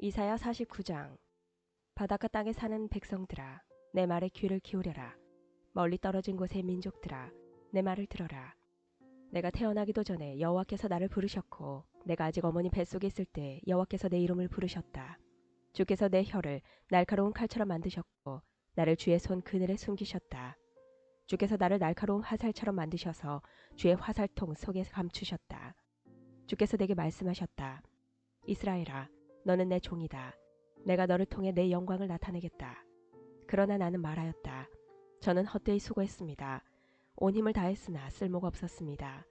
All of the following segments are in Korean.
이사야 49장. 바닷가 땅에 사는 백성들아, 내 말에 귀를 기울여라. 멀리 떨어진 곳의 민족들아, 내 말을 들어라. 내가 태어나기도 전에 여호와께서 나를 부르셨고, 내가 아직 어머니 뱃속에 있을 때 여호와께서 내 이름을 부르셨다. 주께서 내 혀를 날카로운 칼처럼 만드셨고, 나를 주의 손 그늘에 숨기셨다. 주께서 나를 날카로운 화살처럼 만드셔서 주의 화살통 속에 감추셨다. 주께서 내게 말씀하셨다. 이스라엘아, 너는 내 종이다. 내가 너를 통해 내 영광을 나타내겠다. 그러나 나는 말하였다. 저는 헛되이 수고했습니다. 온 힘을 다했으나 쓸모가 없었습니다.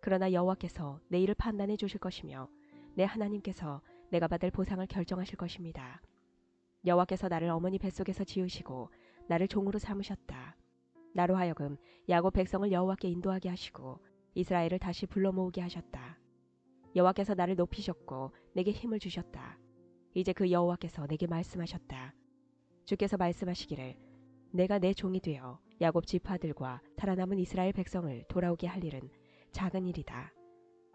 그러나 여호와께서 내 일을 판단해 주실 것이며 내 하나님께서 내가 받을 보상을 결정하실 것입니다. 여호와께서 나를 어머니 뱃속에서 지으시고 나를 종으로 삼으셨다. 나로 하여금 야곱 백성을 여호와께 인도하게 하시고 이스라엘을 다시 불러 모으게 하셨다. 여호와께서 나를 높이셨고 내게 힘을 주셨다. 이제 그 여호와께서 내게 말씀하셨다. 주께서 말씀하시기를 내가 내 종이 되어 야곱 지파들과 살아남은 이스라엘 백성을 돌아오게 할 일은 작은 일이다.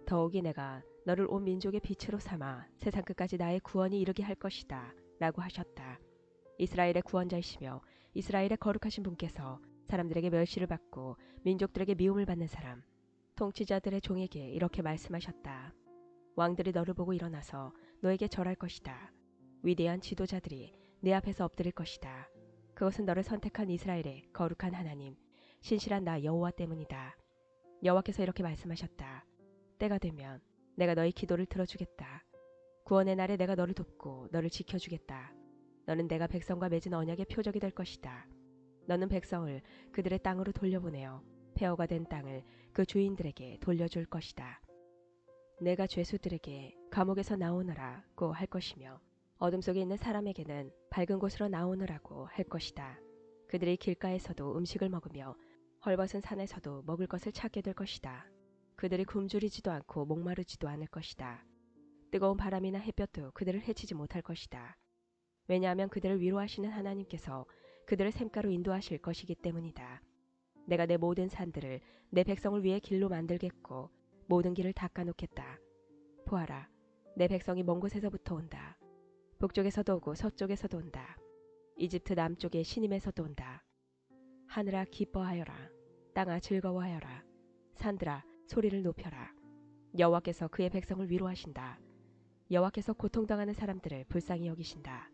더욱이 내가 너를 온 민족의 빛으로 삼아 세상 끝까지 나의 구원이 이르게 할 것이다 라고 하셨다. 이스라엘의 구원자이시며 이스라엘의 거룩하신 분께서 사람들에게 멸시를 받고 민족들에게 미움을 받는 사람, 통치자들의 종에게 이렇게 말씀하셨다. 왕들이 너를 보고 일어나서 너에게 절할 것이다. 위대한 지도자들이 내 앞에서 엎드릴 것이다. 그것은 너를 선택한 이스라엘의 거룩한 하나님, 신실한 나 여호와 때문이다. 여호와께서 이렇게 말씀하셨다. 때가 되면 내가 너의 기도를 들어주겠다. 구원의 날에 내가 너를 돕고 너를 지켜주겠다. 너는 내가 백성과 맺은 언약의 표적이 될 것이다. 너는 백성을 그들의 땅으로 돌려보내어 폐허가 된 땅을 그 주인들에게 돌려줄 것이다. 내가 죄수들에게 감옥에서 나오너라고 할 것이며 어둠 속에 있는 사람에게는 밝은 곳으로 나오너라고 할 것이다. 그들이 길가에서도 음식을 먹으며 헐벗은 산에서도 먹을 것을 찾게 될 것이다. 그들이 굶주리지도 않고 목마르지도 않을 것이다. 뜨거운 바람이나 햇볕도 그들을 해치지 못할 것이다. 왜냐하면 그들을 위로하시는 하나님께서 그들을 샘가로 인도하실 것이기 때문이다. 내가 내 모든 산들을 내 백성을 위해 길로 만들겠고 모든 길을 닦아놓겠다. 보아라, 내 백성이 먼 곳에서부터 온다. 북쪽에서도 오고 서쪽에서도 온다. 이집트 남쪽의 시님에서도 온다. 하늘아 기뻐하여라. 땅아 즐거워하여라. 산들아 소리를 높여라. 여호와께서 그의 백성을 위로하신다. 여호와께서 고통당하는 사람들을 불쌍히 여기신다.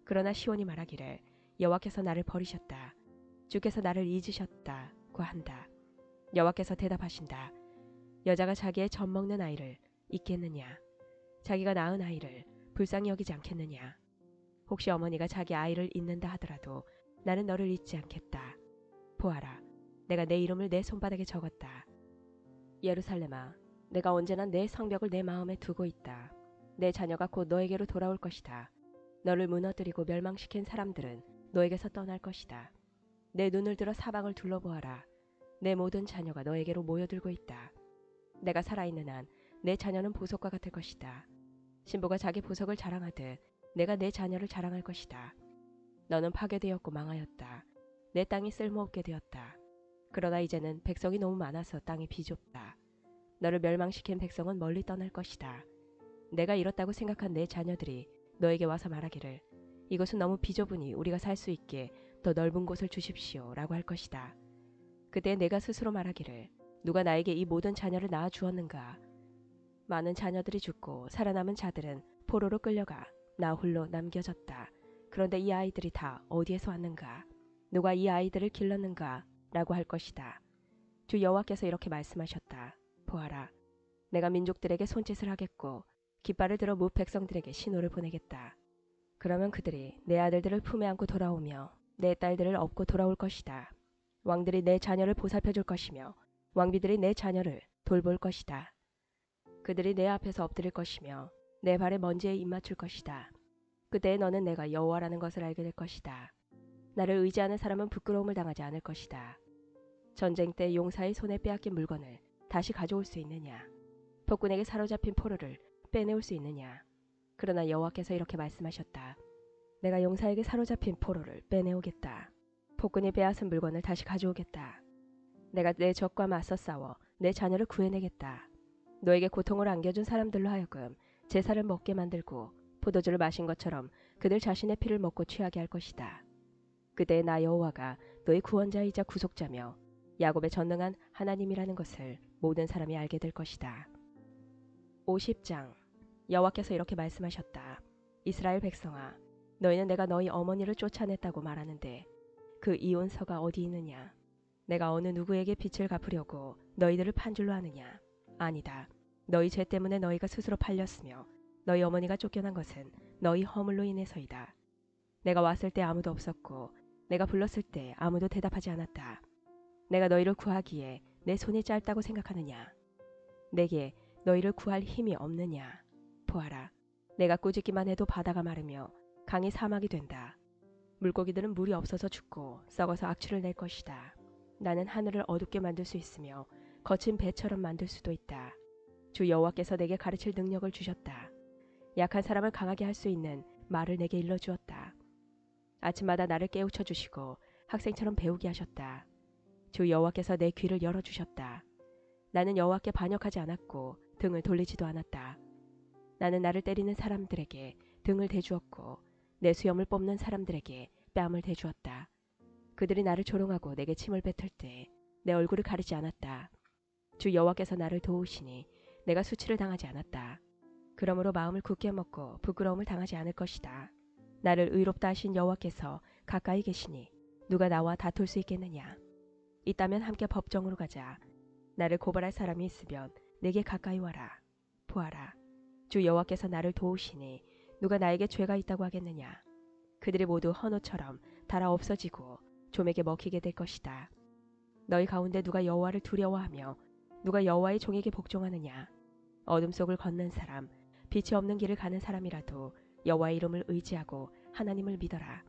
그러나 시온이 말하기를 여호와께서 나를 버리셨다. 주께서 나를 잊으셨다고 한다. 여호와께서 대답하신다. 여자가 자기의 젖 먹는 아이를 잊겠느냐? 자기가 낳은 아이를 불쌍히 여기지 않겠느냐? 혹시 어머니가 자기 아이를 잊는다 하더라도 나는 너를 잊지 않겠다. 보아라, 내가 내 이름을 내 손바닥에 적었다. 예루살렘아, 내가 언제나 내 성벽을 내 마음에 두고 있다. 내 자녀가 곧 너에게로 돌아올 것이다. 너를 무너뜨리고 멸망시킨 사람들은 너에게서 떠날 것이다. 내 눈을 들어 사방을 둘러보아라. 내 모든 자녀가 너에게로 모여들고 있다. 내가 살아있는 한 내 자녀는 보석과 같을 것이다. 신부가 자기 보석을 자랑하듯 내가 내 자녀를 자랑할 것이다. 너는 파괴되었고 망하였다. 내 땅이 쓸모없게 되었다. 그러나 이제는 백성이 너무 많아서 땅이 비좁다. 너를 멸망시킨 백성은 멀리 떠날 것이다. 내가 잃었다고 생각한 내 자녀들이 너에게 와서 말하기를 이곳은 너무 비좁으니 우리가 살 수 있게 더 넓은 곳을 주십시오 라고 할 것이다. 그때 내가 스스로 말하기를 누가 나에게 이 모든 자녀를 낳아 주었는가? 많은 자녀들이 죽고 살아남은 자들은 포로로 끌려가 나 홀로 남겨졌다. 그런데 이 아이들이 다 어디에서 왔는가? 누가 이 아이들을 길렀는가? 라고 할 것이다. 주 여호와께서 이렇게 말씀하셨다. 보아라, 내가 민족들에게 손짓을 하겠고 깃발을 들어 무 백성들에게 신호를 보내겠다. 그러면 그들이 내 아들들을 품에 안고 돌아오며 내 딸들을 업고 돌아올 것이다. 왕들이 내 자녀를 보살펴 줄 것이며 왕비들이 내 자녀를 돌볼 것이다. 그들이 내 앞에서 엎드릴 것이며 내 발에 먼지에 입 맞출 것이다. 그때 너는 내가 여호와라는 것을 알게 될 것이다. 나를 의지하는 사람은 부끄러움을 당하지 않을 것이다. 전쟁 때 용사의 손에 빼앗긴 물건을 다시 가져올 수 있느냐? 폭군에게 사로잡힌 포로를 빼내올 수 있느냐? 그러나 여호와께서 이렇게 말씀하셨다. 내가 용사에게 사로잡힌 포로를 빼내오겠다. 폭군이 빼앗은 물건을 다시 가져오겠다. 내가 내 적과 맞서 싸워 내 자녀를 구해내겠다. 너에게 고통을 안겨준 사람들로 하여금 제사를 먹게 만들고 포도주를 마신 것처럼 그들 자신의 피를 먹고 취하게 할 것이다. 그때 나 여호와가 너희 구원자이자 구속자며 야곱의 전능한 하나님이라는 것을 모든 사람이 알게 될 것이다. 50장. 여호와께서 이렇게 말씀하셨다. 이스라엘 백성아, 너희는 내가 너희 어머니를 쫓아냈다고 말하는데 그 이혼서가 어디 있느냐? 내가 어느 누구에게 빚을 갚으려고 너희들을 판줄로 하느냐? 아니다. 너희 죄 때문에 너희가 스스로 팔렸으며 너희 어머니가 쫓겨난 것은 너희 허물로 인해서이다. 내가 왔을 때 아무도 없었고 내가 불렀을 때 아무도 대답하지 않았다. 내가 너희를 구하기에 내 손이 짧다고 생각하느냐? 내게 너희를 구할 힘이 없느냐? 보아라. 내가 꾸짖기만 해도 바다가 마르며 강이 사막이 된다. 물고기들은 물이 없어서 죽고 썩어서 악취를 낼 것이다. 나는 하늘을 어둡게 만들 수 있으며 거친 배처럼 만들 수도 있다. 주 여호와께서 내게 가르칠 능력을 주셨다. 약한 사람을 강하게 할 수 있는 말을 내게 일러주었다. 아침마다 나를 깨우쳐 주시고 학생처럼 배우게 하셨다. 주 여호와께서 내 귀를 열어주셨다. 나는 여호와께 반역하지 않았고 등을 돌리지도 않았다. 나는 나를 때리는 사람들에게 등을 대주었고 내 수염을 뽑는 사람들에게 뺨을 대주었다. 그들이 나를 조롱하고 내게 침을 뱉을 때 내 얼굴을 가리지 않았다. 주 여호와께서 나를 도우시니 내가 수치를 당하지 않았다. 그러므로 마음을 굳게 먹고 부끄러움을 당하지 않을 것이다. 나를 의롭다 하신 여호와께서 가까이 계시니 누가 나와 다툴 수 있겠느냐? 있다면 함께 법정으로 가자. 나를 고발할 사람이 있으면 내게 가까이 와라. 보아라. 주 여호와께서 나를 도우시니 누가 나에게 죄가 있다고 하겠느냐? 그들이 모두 헌옷처럼 닳아 없어지고 좀에게 먹히게 될 것이다. 너희 가운데 누가 여호와를 두려워하며 누가 여호와의 종에게 복종하느냐? 어둠 속을 걷는 사람, 빛이 없는 길을 가는 사람이라도 여호와의 이름을 의지하고 하나님을 믿어라.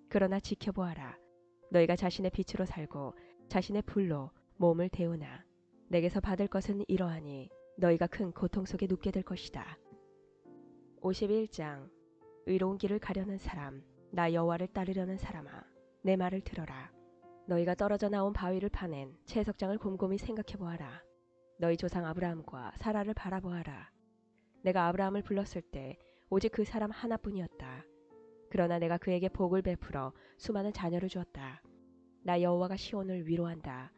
그러나 지켜보아라. 너희가 자신의 빛으로 살고 자신의 불로 몸을 데우나 내게서 받을 것은 이러하니 너희가 큰 고통 속에 눕게 될 것이다. 51장. 의로운 길을 가려는 사람, 나 여호와를 따르려는 사람아, 내 말을 들어라. 너희가 떨어져 나온 바위를 파낸 채석장을 곰곰이 생각해 보아라. 너희 조상 아브라함과 사라를 바라보아라. 내가 아브라함을 불렀을 때 오직 그 사람 하나뿐이었다. 그러나 내가 그에게 복을 베풀어 수많은 자녀를 주었다. 나 여호와가 시온을 위로한다.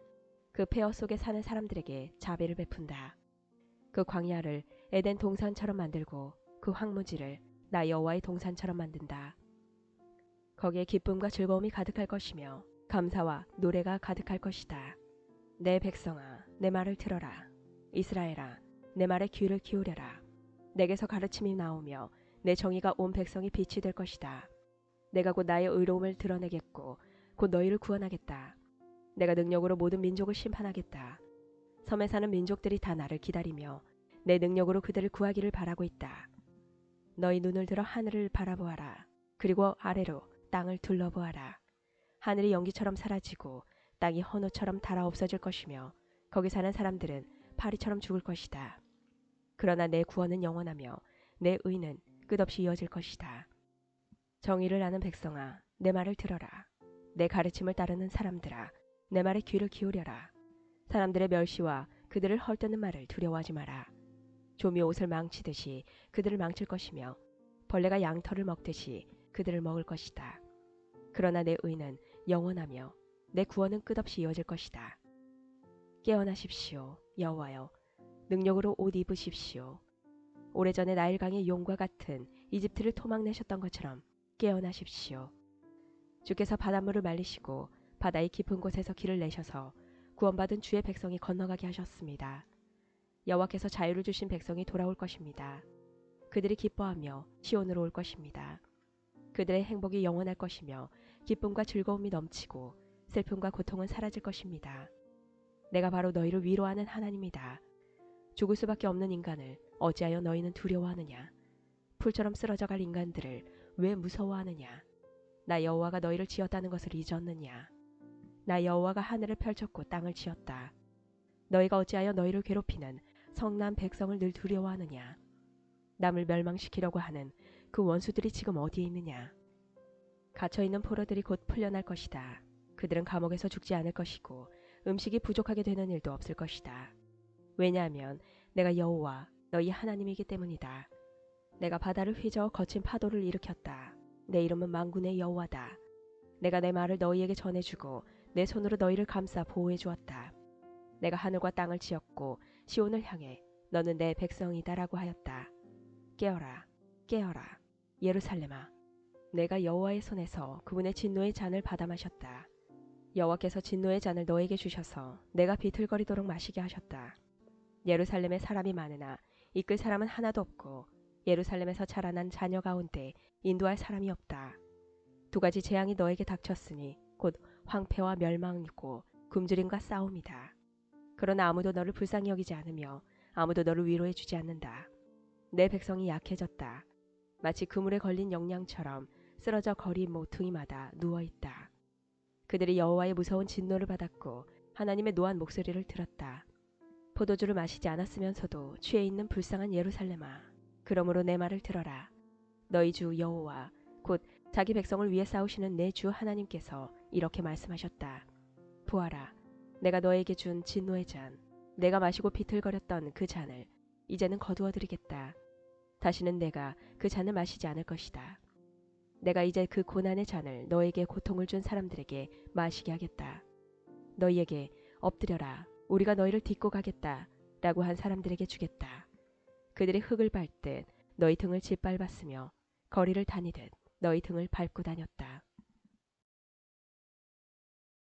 그 폐허 속에 사는 사람들에게 자비를 베푼다. 그 광야를 에덴 동산처럼 만들고 그 황무지를 나 여호와의 동산처럼 만든다. 거기에 기쁨과 즐거움이 가득할 것이며 감사와 노래가 가득할 것이다. 내 백성아, 내 말을 들어라. 이스라엘아, 내 말에 귀를 기울여라. 내게서 가르침이 나오며 내 정의가 온 백성이 빛이 될 것이다. 내가 곧 나의 의로움을 드러내겠고 곧 너희를 구원하겠다. 내가 능력으로 모든 민족을 심판하겠다. 섬에 사는 민족들이 다 나를 기다리며 내 능력으로 그들을 구하기를 바라고 있다. 너희 눈을 들어 하늘을 바라보아라. 그리고 아래로 땅을 둘러보아라. 하늘이 연기처럼 사라지고 땅이 헌옷처럼 닳아 없어질 것이며 거기 사는 사람들은 파리처럼 죽을 것이다. 그러나 내 구원은 영원하며 내 의는 끝없이 이어질 것이다. 정의를 아는 백성아, 내 말을 들어라. 내 가르침을 따르는 사람들아, 내 말에 귀를 기울여라. 사람들의 멸시와 그들을 헐뜯는 말을 두려워하지 마라. 좀이 옷을 망치듯이 그들을 망칠 것이며 벌레가 양털을 먹듯이 그들을 먹을 것이다. 그러나 내 의는 영원하며 내 구원은 끝없이 이어질 것이다. 깨어나십시오, 여호와여. 능력으로 옷 입으십시오. 오래전에 나일강의 용과 같은 이집트를 토막내셨던 것처럼 깨어나십시오. 주께서 바닷물을 말리시고 바다의 깊은 곳에서 길을 내셔서 구원받은 주의 백성이 건너가게 하셨습니다. 여호와께서 자유를 주신 백성이 돌아올 것입니다. 그들이 기뻐하며 시온으로 올 것입니다. 그들의 행복이 영원할 것이며 기쁨과 즐거움이 넘치고 슬픔과 고통은 사라질 것입니다. 내가 바로 너희를 위로하는 하나님이다. 죽을 수밖에 없는 인간을 어찌하여 너희는 두려워하느냐? 풀처럼 쓰러져 갈 인간들을 왜 무서워하느냐? 나 여호와가 너희를 지었다는 것을 잊었느냐? 나 여호와가 하늘을 펼쳤고 땅을 지었다. 너희가 어찌하여 너희를 괴롭히는 성난 백성을 늘 두려워하느냐? 남을 멸망시키려고 하는 그 원수들이 지금 어디에 있느냐? 갇혀있는 포로들이 곧 풀려날 것이다. 그들은 감옥에서 죽지 않을 것이고 음식이 부족하게 되는 일도 없을 것이다. 왜냐하면 내가 여호와 너희 하나님이기 때문이다. 내가 바다를 휘저어 거친 파도를 일으켰다. 내 이름은 만군의 여호와다. 내가 내 말을 너희에게 전해주고 내 손으로 너희를 감싸 보호해 주었다. 내가 하늘과 땅을 지었고 시온을 향해 너는 내 백성이다라고 하였다. 깨어라, 깨어라, 예루살렘아. 내가 여호와의 손에서 그분의 진노의 잔을 받아 마셨다. 여호와께서 진노의 잔을 너에게 주셔서 내가 비틀거리도록 마시게 하셨다. 예루살렘에 사람이 많으나 이끌 사람은 하나도 없고 예루살렘에서 자라난 자녀 가운데 인도할 사람이 없다. 두 가지 재앙이 너에게 닥쳤으니 곧 황폐와 멸망이고 굶주림과 싸움이다. 그러나 아무도 너를 불쌍히 여기지 않으며 아무도 너를 위로해 주지 않는다. 내 백성이 약해졌다. 마치 그물에 걸린 영양처럼 쓰러져 거리 모퉁이마다 누워있다. 그들이 여호와의 무서운 진노를 받았고 하나님의 노한 목소리를 들었다. 포도주를 마시지 않았으면서도 취해 있는 불쌍한 예루살렘아. 그러므로 내 말을 들어라. 너희 주 여호와 곧 자기 백성을 위해 싸우시는 내 주 하나님께서 이렇게 말씀하셨다. 보아라, 내가 너에게 준 진노의 잔, 내가 마시고 비틀거렸던 그 잔을 이제는 거두어드리겠다. 다시는 내가 그 잔을 마시지 않을 것이다. 내가 이제 그 고난의 잔을 너에게 고통을 준 사람들에게 마시게 하겠다. 너희에게 엎드려라, 우리가 너희를 딛고 가겠다 라고 한 사람들에게 주겠다. 그들이 흙을 밟듯 너희 등을 짓밟았으며 거리를 다니듯 너희 등을 밟고 다녔다.